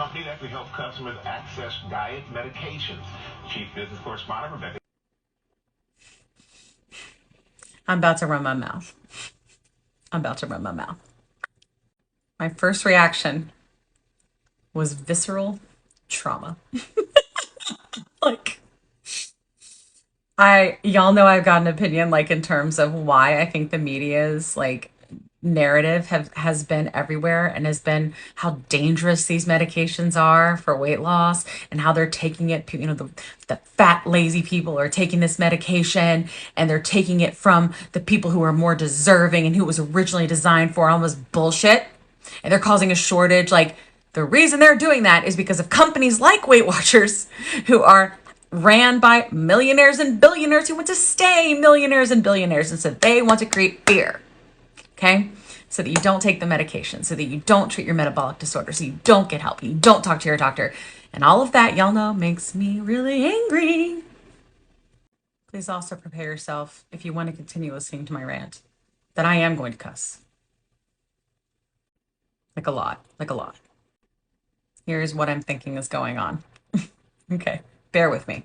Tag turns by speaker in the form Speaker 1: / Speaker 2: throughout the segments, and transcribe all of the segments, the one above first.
Speaker 1: company that can help customers access diet medications. Chief Business Correspondent Rebecca.
Speaker 2: I'm about to run my mouth. I'm about to run my mouth. My first reaction was visceral trauma. Like, y'all know I've got an opinion, like, in terms of why I think the media's like narrative has been everywhere and has been how dangerous these medications are for weight loss and how they're taking it, the fat lazy people are taking this medication and they're taking it from the people who are more deserving and who it was originally designed for, almost bullshit, and they're causing a shortage. Like, the reason they're doing that is because of companies like Weight Watchers, who are ran by millionaires and billionaires who want to stay millionaires and billionaires, and so they want to create fear. Okay? So that you don't take the medication, so that you don't treat your metabolic disorder, so you don't get help, you don't talk to your doctor. And all of that, y'all know, makes me really angry. Please also prepare yourself, if you want to continue listening to my rant, that I am going to cuss. Like a lot. Here's what I'm thinking is going on. Okay, bear with me.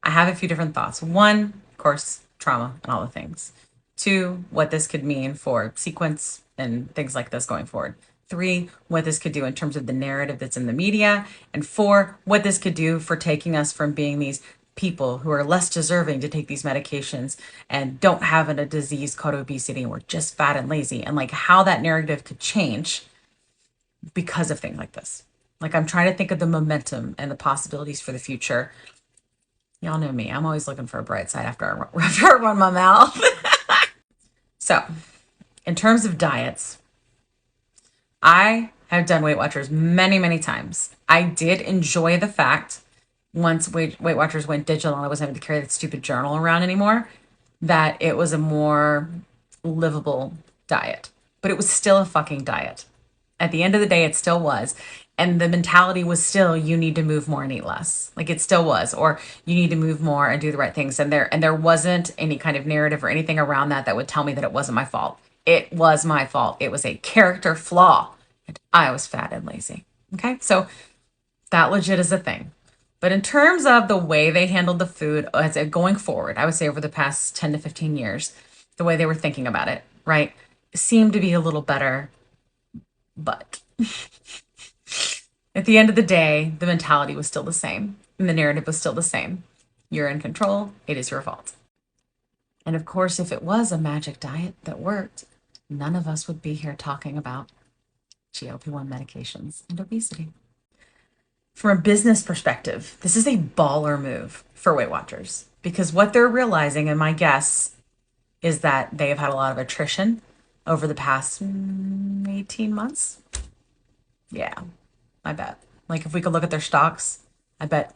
Speaker 2: I have a few different thoughts. One, of course, trauma and all the things. Two, what this could mean for sequence and things like this going forward. Three, what this could do in terms of the narrative that's in the media. And four, what this could do for taking us from being these people who are less deserving to take these medications and don't have a disease called obesity and we're just fat and lazy, and like how that narrative could change because of things like this. Like, I'm trying to think of the momentum and the possibilities for the future. Y'all know me. I'm always looking for a bright side after I run my mouth. So, in terms of diets, I have done Weight Watchers many, many times. I did enjoy the fact, once Weight Watchers went digital and I wasn't having to carry that stupid journal around anymore, that it was a more livable diet. But it was still a fucking diet. At the end of the day, it still was. And the mentality was still, you need to move more and eat less. Like, it still was. Or you need to move more and do the right things. And there wasn't any kind of narrative or anything around that would tell me that it wasn't my fault. It was my fault. It was a character flaw. And I was fat and lazy. Okay? So that legit is a thing. But in terms of the way they handled the food as going forward, I would say over the past 10 to 15 years, the way they were thinking about it, right, seemed to be a little better. But at the end of the day, the mentality was still the same and the narrative was still the same. You're in control. It is your fault. And of course, if it was a magic diet that worked, none of us would be here talking about GLP1 medications and obesity. From a business perspective, this is a baller move for Weight Watchers, because what they're realizing, and my guess is that they have had a lot of attrition over the past 18 months. Yeah, I bet. Like, if we could look at their stocks, I bet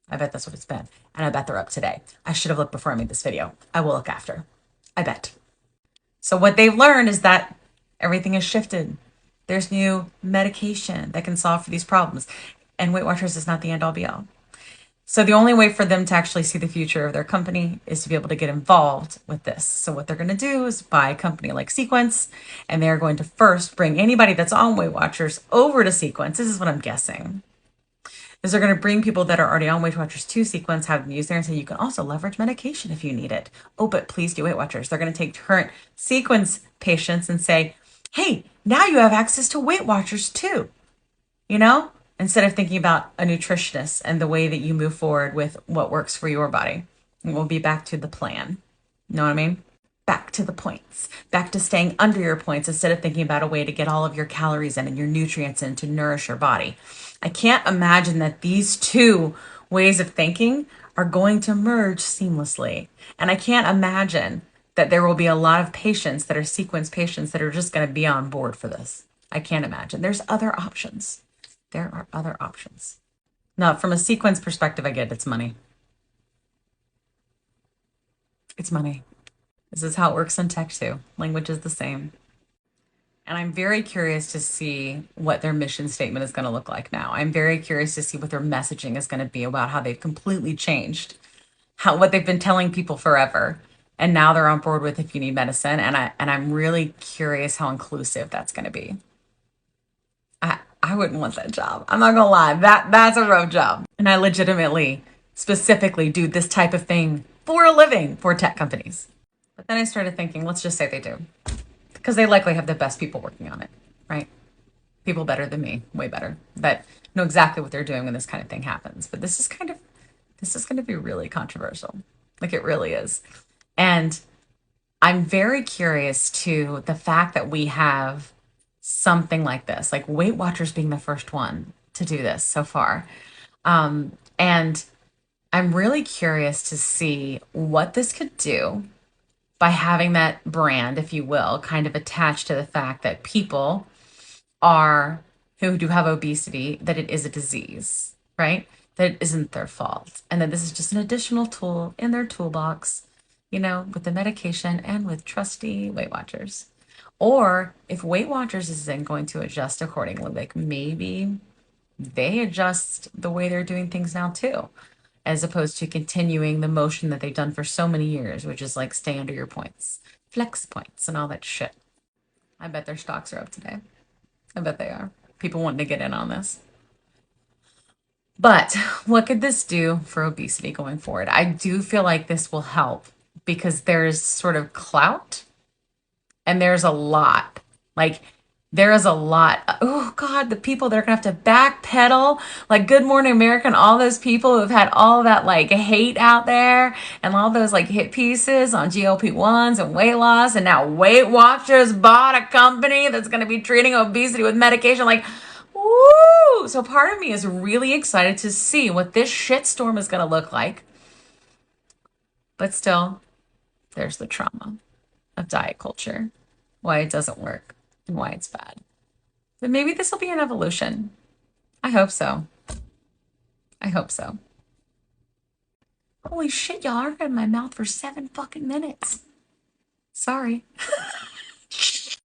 Speaker 2: that's what it's been. And I bet they're up today. I should have looked before I made this video. I will look after. I bet. So what they've learned is that everything has shifted. There's new medication that can solve for these problems. And Weight Watchers is not the end all be all. So the only way for them to actually see the future of their company is to be able to get involved with this. So what they're going to do is buy a company like Sequence, and they're going to first bring anybody that's on Weight Watchers over to Sequence. This is what I'm guessing. Is they're going to bring people that are already on Weight Watchers to Sequence, have them use there, and say, you can also leverage medication if you need it. Oh, but please do Weight Watchers. They're going to take current Sequence patients and say, hey, now you have access to Weight Watchers too. You know? Instead of thinking about a nutritionist and the way that you move forward with what works for your body. And we'll be back to the plan. You know what I mean? Back to the points. Back to staying under your points instead of thinking about a way to get all of your calories in and your nutrients in to nourish your body. I can't imagine that these two ways of thinking are going to merge seamlessly. And I can't imagine that there will be a lot of patients that are Sequence patients that are just going to be on board for this. I can't imagine. There's other options. There are other options. Now, from a Sequence perspective, I get it's money. It's money. This is how it works in tech too. Language is the same. And I'm very curious to see what their mission statement is going to look like now. I'm very curious to see what their messaging is going to be about how they've completely changed what they've been telling people forever. And now they're on board with if you need medicine. And I'm really curious how inclusive that's going to be. I wouldn't want that job. I'm not gonna lie. That's a rough job. And I legitimately, specifically do this type of thing for a living for tech companies. But then I started thinking, let's just say they do. Because they likely have the best people working on it, right? People better than me, way better, that know exactly what they're doing when this kind of thing happens. But this is going to be really controversial. Like it really is. And I'm very curious to the fact that we have something like this, like Weight Watchers being the first one to do this so far. And I'm really curious to see what this could do by having that brand, if you will, kind of attached to the fact that people are who do have obesity, that it is a disease, right? That it isn't their fault. And that this is just an additional tool in their toolbox, with the medication and with trusty Weight Watchers. Or if Weight Watchers is then going to adjust accordingly, like maybe they adjust the way they're doing things now too, as opposed to continuing the motion that they've done for so many years, which is like stay under your points, flex points, and all that shit. I bet their stocks are up today. I bet they are. People wanting to get in on this. But what could this do for obesity going forward? I do feel like this will help because there's sort of clout and there's a lot. Like, there is a lot. Oh, God, the people that are going to have to backpedal, like Good Morning America, and all those people who've had all that like hate out there and all those like hit pieces on GLP1s and weight loss. And now Weight Watchers bought a company that's going to be treating obesity with medication. Like, woo! So part of me is really excited to see what this shitstorm is going to look like. But still, there's the trauma of diet culture, why it doesn't work and why it's bad. But maybe this will be an evolution. I hope so. I hope so. Holy shit, y'all, I've been in my mouth for 7 fucking minutes. Sorry.